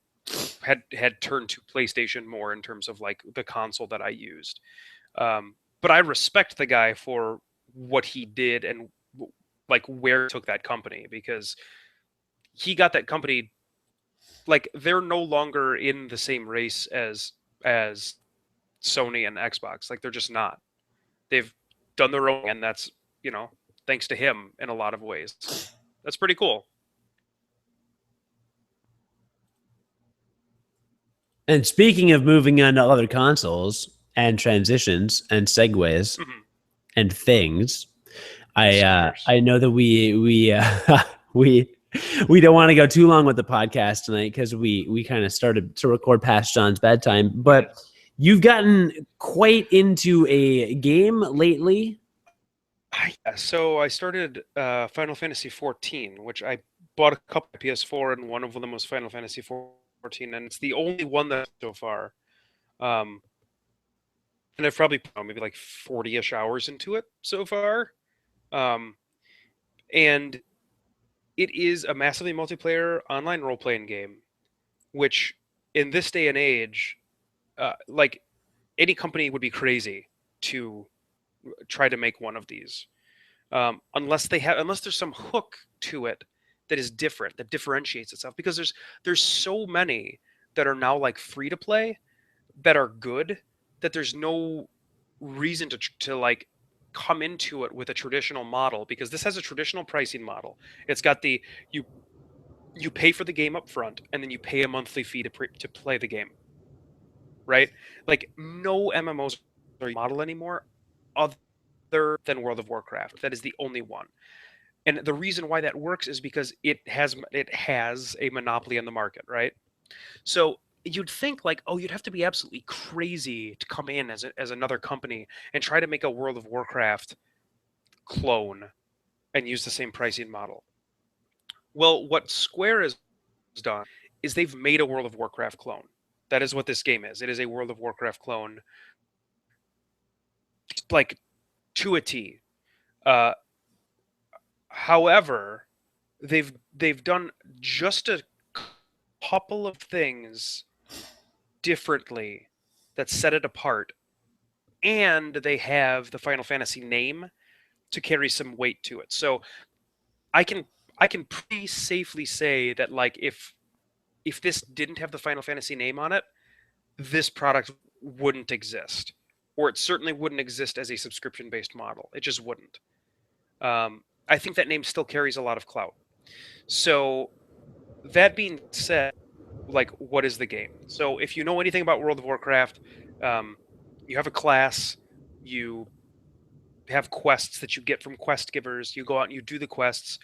S2: had turned to PlayStation more in terms of like the console that I used. But I respect the guy for what he did and like where he took that company, because he got that company, like they're no longer in the same race as Sony and Xbox. Like they're just not. They've done their own, and that's, you know, thanks to him in a lot of ways. That's pretty cool.
S1: And speaking of moving on to other consoles and transitions and segues and things, I know that we don't want to go too long with the podcast tonight because we kind of started to record past John's bedtime, but you've gotten quite into a game lately.
S2: Yeah, so I started Final Fantasy XIV, which I bought a couple of PS4, and one of them was Final Fantasy XIV, and it's the only one that so far. And I've probably put maybe like 40-ish hours into it so far. And it is a massively multiplayer online role-playing game, which in this day and age, like any company would be crazy to try to make one of these, unless there's some hook to it that is different, that differentiates itself. Because there's so many that are now like free to play that are good, that there's no reason to like come into it with a traditional model, because this has a traditional pricing model. It's got the you pay for the game up front, and then you pay a monthly fee to play the game, right? Like no MMOs are model anymore other than World of Warcraft. That is the only one. And the reason why that works is because it has a monopoly on the market, right? So you'd think like, oh, you'd have to be absolutely crazy to come in as another company and try to make a World of Warcraft clone and use the same pricing model. Well, what Square has done is they've made a World of Warcraft clone. That is what this game is. It is a World of Warcraft clone, like to a T. However, they've done just a couple of things differently that set it apart, and they have the Final Fantasy name to carry some weight to it. So I can pretty safely say that like if this didn't have the Final Fantasy name on it, this product wouldn't exist, or it certainly wouldn't exist as a subscription-based model. It just wouldn't. I think that name still carries a lot of clout. So that being said, like, what is the game? So if you know anything about World of Warcraft, you have a class, you have quests that you get from quest givers, you go out and you do the quests,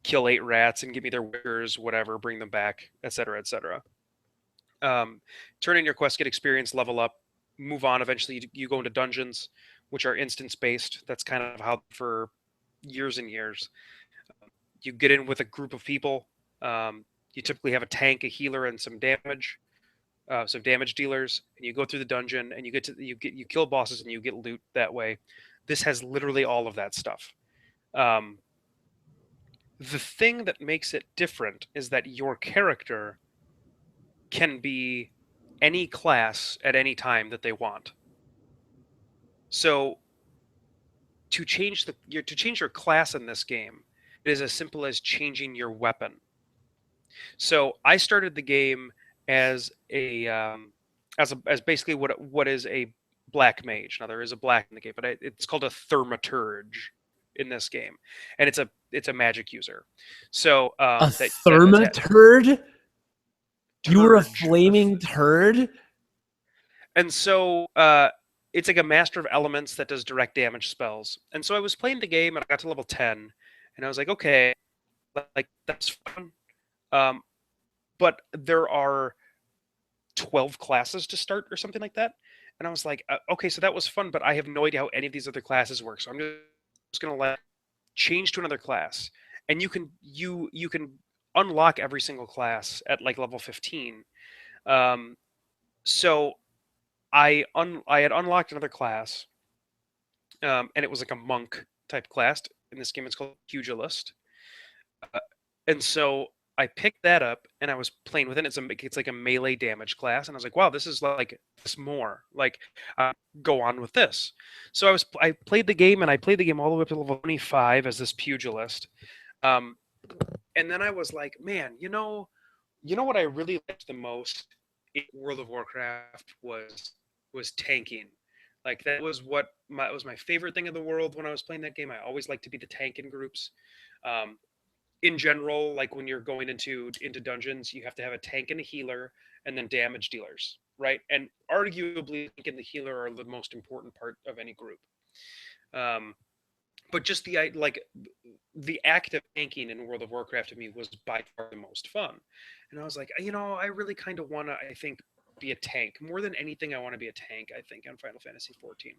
S2: kill 8 rats and give me their wickers, whatever, bring them back, etc., etc. Turn in your quest, get experience, level up, move on. Eventually you go into dungeons, which are instance-based. That's kind of how for years and years. You get in with a group of people. You typically have a tank, a healer, and some damage dealers, and you go through the dungeon and you kill bosses and you get loot that way. This has literally all of that stuff. The thing that makes it different is that your character can be any class at any time that they want. So to change your class in this game, it is as simple as changing your weapon. So I started the game as as basically what is a black mage. Now there is a black in the game, but it's called a thaumaturge in this game, and it's a magic user. So
S1: A
S2: that's
S1: thermaturd? You were a
S2: turge.
S1: flaming turd?
S2: And so it's like a master of elements that does direct damage spells. And so I was playing the game and I got to level 10 and I was like, okay, like that's fun. But there are 12 classes to start or something like that. And I was like, okay, so that was fun, but I have no idea how any of these other classes work. So I'm just going to change to another class. And you can unlock every single class at like level 15. So I had unlocked another class, and it was like a monk type class. In this game, it's called Pugilist, and so I picked that up and I was playing with it. It's like a melee damage class, and I was like, wow, this is like this more like go on with this. So I played the game and I played the game all the way up to level 25 as this Pugilist, and then I was like, man, you know what I really liked the most in World of Warcraft was tanking. Like that was was my favorite thing in the world when I was playing that game. I always like to be the tank in groups. Um, in general, like when you're going into dungeons, you have to have a tank and a healer, and then damage dealers, right? And arguably, tank and the healer are the most important part of any group. Um, but just the act of tanking in World of Warcraft to me was by far the most fun. And I was like, I really kind of want to, I think, be a tank more than anything. I want to be a tank, I think, on Final Fantasy XIV.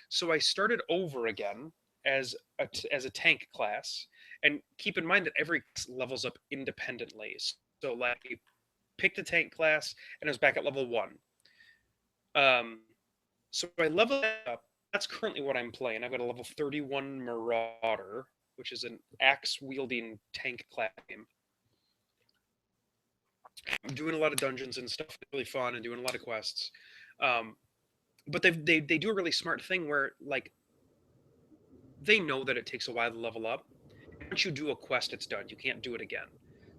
S2: So I started over again as a tank class, and keep in mind that every class levels up independently. So like, I picked a tank class, and I was back at level 1. Um, so I leveled up. That's currently what I'm playing. I've got a level 31 Marauder, which is an axe wielding tank class game. I'm doing a lot of dungeons and stuff, really fun, and doing a lot of quests. Um, but they do a really smart thing where like they know that it takes a while to level up. Once you do a quest, it's done. You can't do it again.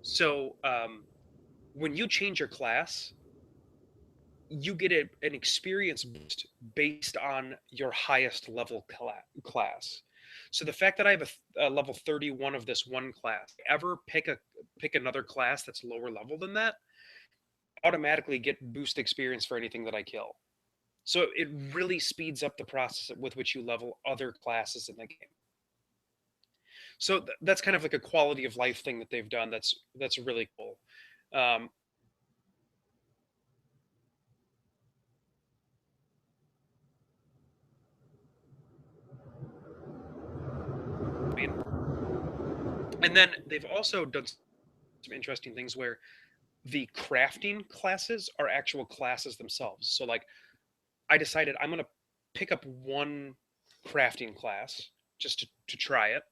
S2: So when you change your class, you get an experience boost based on your highest level class. So the fact that I have a level 31 of this one class, ever pick another class that's lower level than that, automatically get boost experience for anything that I kill. So it really speeds up the process with which you level other classes in the game. So that's kind of like a quality of life thing that they've done. That's really cool. Um, and then they've also done some interesting things where the crafting classes are actual classes themselves. So like I decided I'm going to pick up one crafting class just to try it.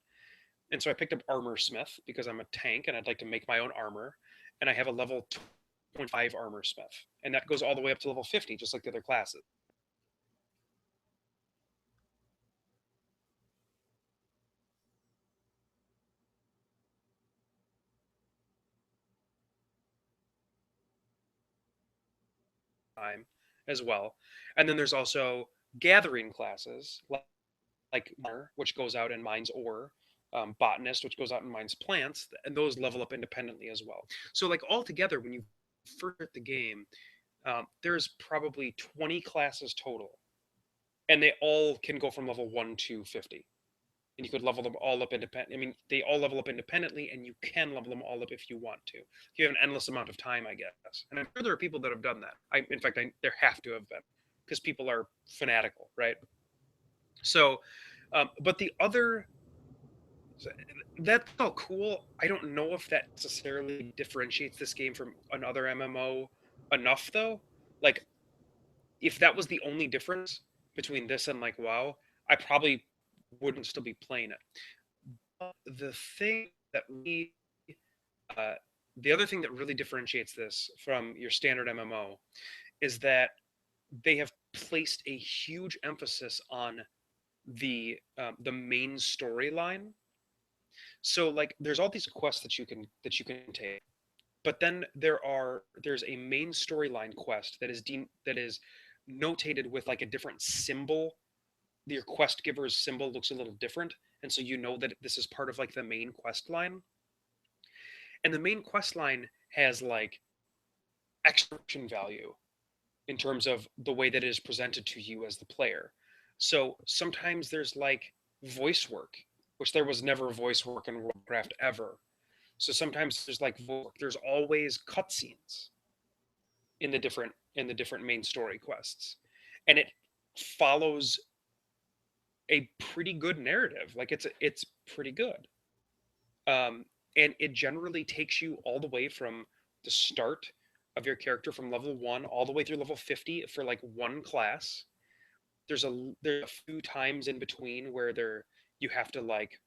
S2: And so I picked up armor smith because I'm a tank and I'd like to make my own armor. And I have a level 25 armor smith. And that goes all the way up to level 50, just like the other classes. Time as well. And then there's also gathering classes like miner, which goes out and mines ore, botanist, which goes out and mines plants, and those level up independently as well. So like all together, when you first start the game, there's probably 20 classes total, and they all can go from level 1 to 50. And you could level them all up independent. I mean, they all level up independently, and you can level them all up if you want to. You have an endless amount of time, I guess. And I'm sure there are people that have done that. In fact, there have to have been because people are fanatical, right? So, but the other that's all cool. I don't know if that necessarily differentiates this game from another MMO enough, though. Like, if that was the only difference between this and like WoW, I probably wouldn't still be playing it. But uh, the other thing that really differentiates this from your standard MMO is that they have placed a huge emphasis on the main storyline. So like, there's all these quests that you can take, But then there's a main storyline quest that is notated with like a different symbol. Your quest giver's symbol looks a little different, and so you know that this is part of like the main quest line. And the main quest line has like extraction value in terms of the way that it is presented to you as the player. So sometimes there's like voice work, which there was never voice work in World of Warcraft ever. So sometimes there's like voice work. There's always cutscenes in the different main story quests, and it follows a pretty good narrative. Like it's pretty good, and it generally takes you all the way from the start of your character from level 1 all the way through level 50 for like one class. There's a few times in between where you have to like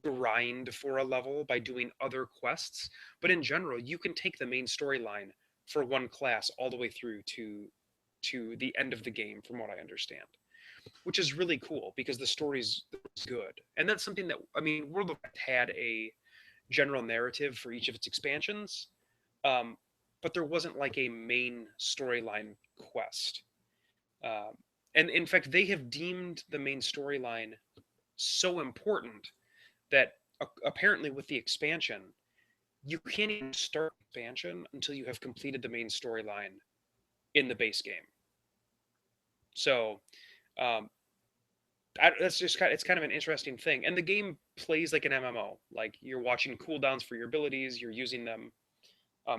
S2: grind for a level by doing other quests, but in general you can take the main storyline for one class all the way through to the end of the game, from what I understand, which is really cool because the story's good. And that's something that, I mean, World of Warcraft had a general narrative for each of its expansions, um, but there wasn't like a main storyline quest. Um, and in fact, they have deemed the main storyline so important that apparently with the expansion, you can't even start expansion until you have completed the main storyline in the base game. So um, that's just it's kind of an interesting thing. And the game plays like an MMO. Like you're watching cooldowns for your abilities, you're using them.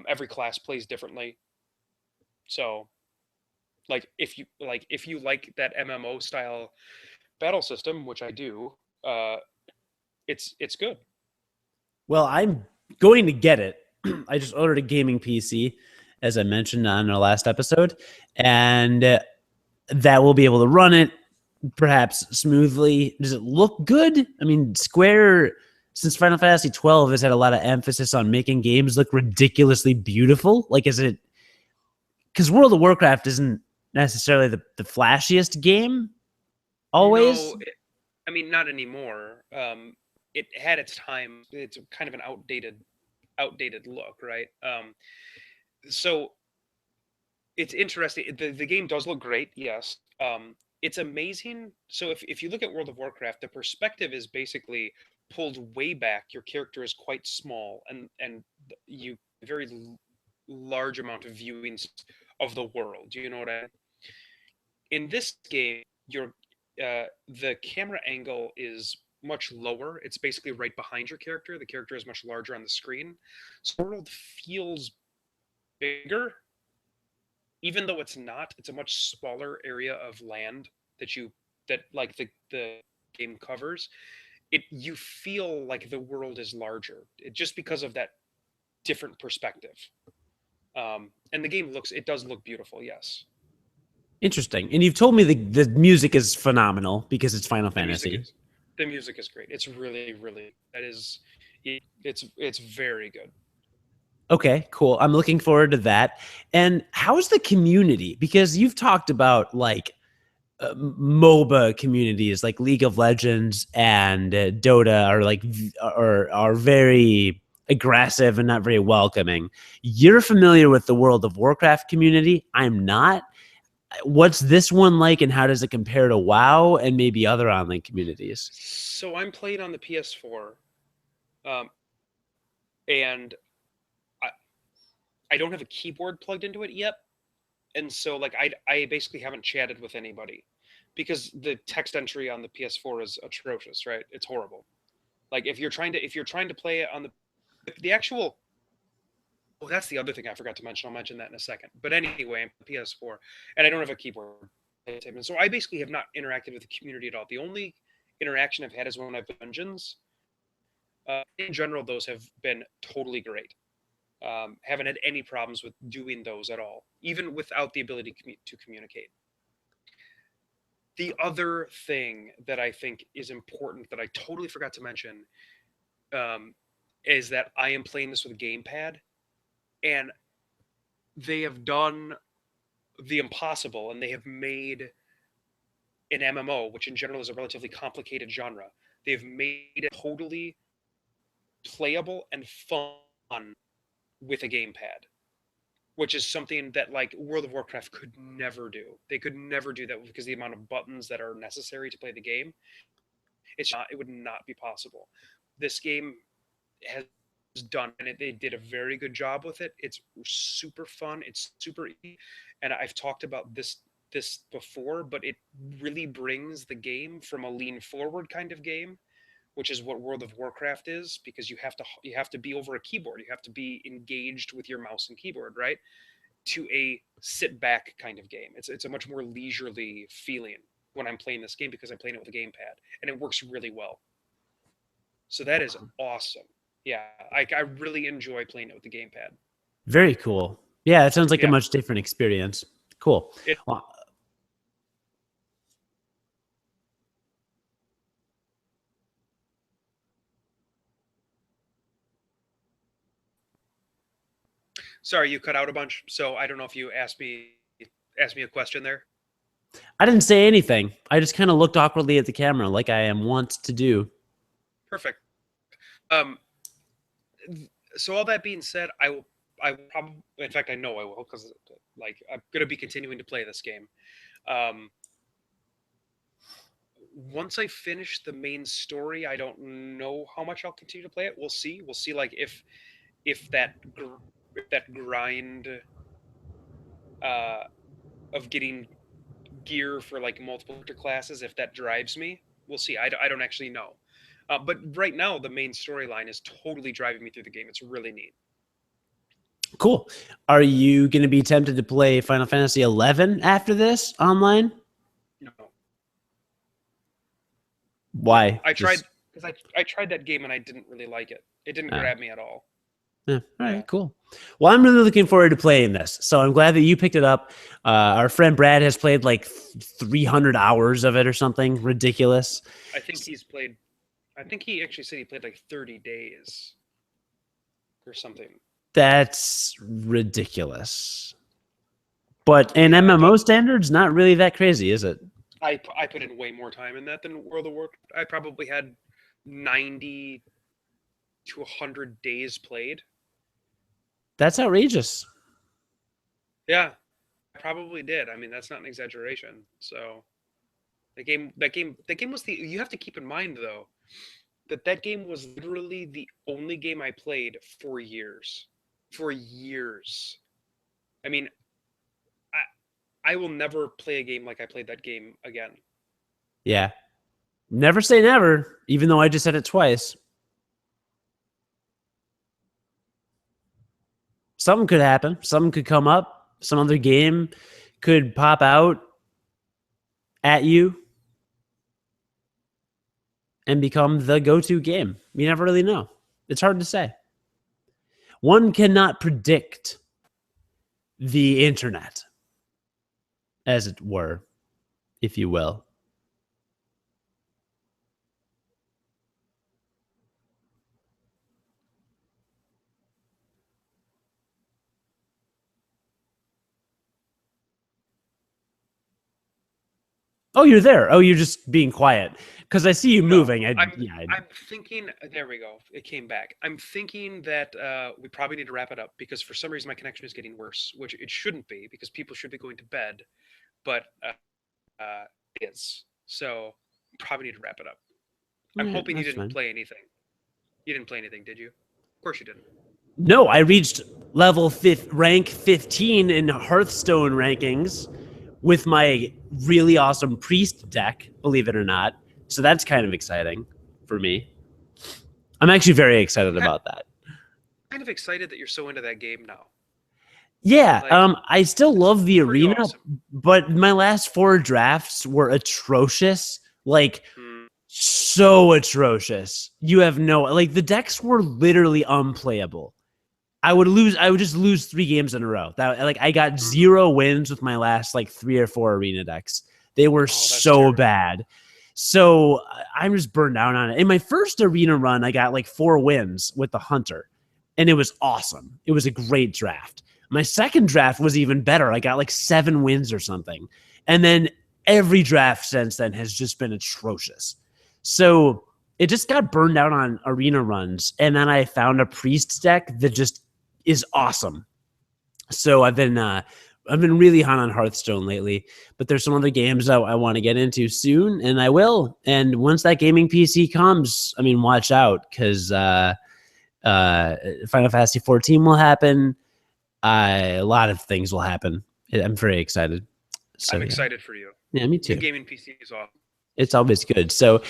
S2: Every class plays differently. So if you like that MMO style battle system, which I do, uh, it's good.
S1: Well, I'm going to get it. I just ordered a gaming PC, as I mentioned on our last episode, and that will be able to run it perhaps smoothly. Does it look good? I mean, Square, since Final Fantasy XII, has had a lot of emphasis on making games look ridiculously beautiful. Like, is it because World of Warcraft isn't necessarily the flashiest game always?
S2: No, I mean not anymore. It had its time. It's kind of an outdated look, right? So it's interesting. The game does look great, yes. It's amazing. So if you look at World of Warcraft, the perspective is basically pulled way back. Your character is quite small, and you very large amount of viewings of the world. You know what I mean? In this game, the camera angle is much lower. It's basically right behind your character. The character is much larger on the screen. So the world feels bigger, even though it's not. It's a much smaller area of land that like the game covers. You feel like the world is larger, just because of that different perspective. And the game it does look beautiful, yes.
S1: Interesting. And you've told me the music is phenomenal because it's Final
S2: The music
S1: Fantasy.
S2: is the music is great. It's really it's very good.
S1: Okay, cool. I'm looking forward to that. And how's the community? Because you've talked about like MOBA communities like League of Legends and Dota are like are very aggressive and not very welcoming. You're familiar with the World of Warcraft community. I'm not. What's this one like, and how does it compare to WoW and maybe other online communities?
S2: So I'm playing on the PS4, and I I don't have a keyboard plugged into it yet, and so like I basically haven't chatted with anybody because the text entry on the PS4 is atrocious, right? It's horrible. Like if you're trying to play it on the actual. Oh, that's the other thing I forgot to mention. I'll mention that in a second. But anyway, I'm PS4, and I don't have a keyboard. And so I basically have not interacted with the community at all. The only interaction I've had is when I've been dungeons. In general, those have been totally great. Haven't had any problems with doing those at all, even without the ability to communicate. The other thing that I think is important that I totally forgot to mention um, is that I am playing this with a gamepad, and they have done the impossible, and they have made an MMO, which in general is a relatively complicated genre. They've made it totally playable and fun with a gamepad, which is something that like World of Warcraft could never do. They could never do that because the amount of buttons that are necessary to play the game, it would not be possible. This game has done, and they did a very good job with it. It's super fun. It's super easy, and I've talked about this before, but it really brings the game from a lean forward kind of game, which is what World of Warcraft is, because you have to be over a keyboard. You have to be engaged with your mouse and keyboard, right? To a sit back kind of game. It's a much more leisurely feeling when I'm playing this game because I'm playing it with a gamepad, and it works really well. So that is awesome. Yeah, I really enjoy playing it with the gamepad.
S1: Very cool. Yeah, it sounds like a
S2: Yeah.
S1: much different experience. Cool. Well,
S2: Sorry, you cut out a bunch, so I don't know if you asked me a question there.
S1: I didn't say anything. I just kind of looked awkwardly at the camera like I am wont to do.
S2: Perfect. So all that being said, I probably, in fact, I know I will, because like I'm gonna be continuing to play this game. Once I finish the main story, I don't know how much I'll continue to play it. We'll see. We'll see, like if that grind of getting gear for like multiple classes, if that drives me. We'll see. I don't actually know. But right now, the main storyline is totally driving me through the game. It's really neat.
S1: Cool. Are you going to be tempted to play Final Fantasy XI after this online?
S2: No.
S1: Why?
S2: I tried, because I tried that game and I didn't really like it. It didn't grab me at all.
S1: Yeah. All right, cool. Well, I'm really looking forward to playing this. So I'm glad that you picked it up. Our friend Brad has played like 300 hours of it or something ridiculous.
S2: I think he actually said he played like 30 days or something.
S1: That's ridiculous. But in MMO standards, not really that crazy, is it?
S2: I put in way more time in that than World of Warcraft. I probably had 90 to 100 days played.
S1: That's outrageous.
S2: Yeah, I probably did. I mean, that's not an exaggeration. So that game was you have to keep in mind though that game was literally the only game I played for years. For years. I mean, I will never play a game like I played that game again.
S1: Yeah. Never say never, even though I just said it twice. Something could happen. Something could come up. Some other game could pop out at you and become the go-to game. You never really know. It's hard to say. One cannot predict the internet, as it were, if you will. Oh, you're there. Oh, you're just being quiet because I see you moving.
S2: I'm thinking. There we go. It came back. I'm thinking that we probably need to wrap it up because for some reason my connection is getting worse, which it shouldn't be because people should be going to bed, but it is. So probably need to wrap it up. I'm hoping you didn't play anything. You didn't play anything, did you? Of course you didn't.
S1: No, I reached rank 15 in Hearthstone rankings with my really awesome priest deck, believe it or not. So that's kind of exciting for me. I'm actually very excited about that.
S2: Kind of excited that you're so into that game now.
S1: Yeah, I still love the arena,
S2: awesome.
S1: But my last 4 drafts were atrocious. Like, so atrocious. You have no... Like, the decks were literally unplayable. I would just lose 3 games in a row. I got 0 wins with my last 3 or 4 arena decks. They were so terrible. Bad. So I'm just burned out on it. In my first arena run, I got 4 wins with the Hunter, and it was awesome. It was a great draft. My second draft was even better. I got 7 wins or something. And then every draft since then has just been atrocious. So it just got burned out on arena runs. And then I found a priest deck that just is awesome. So I've been really hot on Hearthstone lately, but there's some other games I want to get into soon, and I will. And once that gaming PC comes, I mean, watch out, because Final Fantasy XIV will happen. A lot of things will happen. I'm very excited. So,
S2: I'm excited for you.
S1: Yeah, me too.
S2: The gaming PC is awesome.
S1: It's always good. So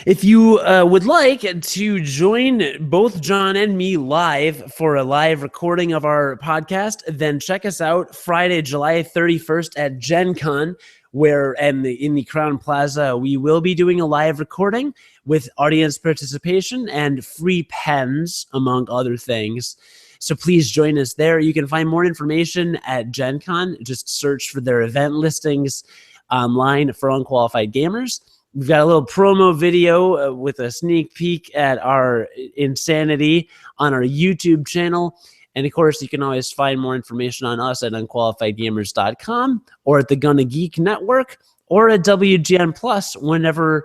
S1: if you would like to join both John and me live for a live recording of our podcast, then check us out Friday, July 31st at Gen Con, where in the Crown Plaza, we will be doing a live recording with audience participation and free pens, among other things. So please join us there. You can find more information at Gen Con. Just search for their event listings online for Unqualified Gamers. We've got a little promo video with a sneak peek at our insanity on our YouTube channel. And of course, you can always find more information on us at unqualifiedgamers.com or at the Gonna Geek Network or at WGN Plus whenever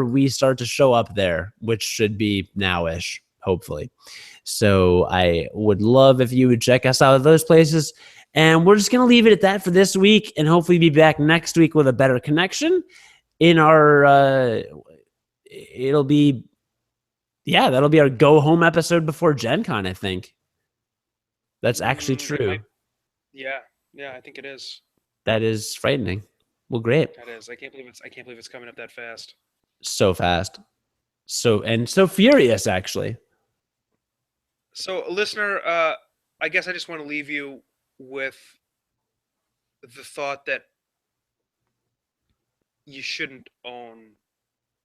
S1: we start to show up there, which should be now-ish, hopefully. So I would love if you would check us out at those places. And we're just going to leave it at that for this week and hopefully be back next week with a better connection. In our, that'll be our go home episode before Gen Con, I think. That's actually true.
S2: Yeah, I think it is.
S1: That is frightening. Well, great.
S2: That is. I can't believe it's coming up that fast.
S1: So fast. So furious, actually.
S2: So, listener, I guess I just want to leave you with the thought that you shouldn't own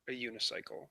S2: a unicycle.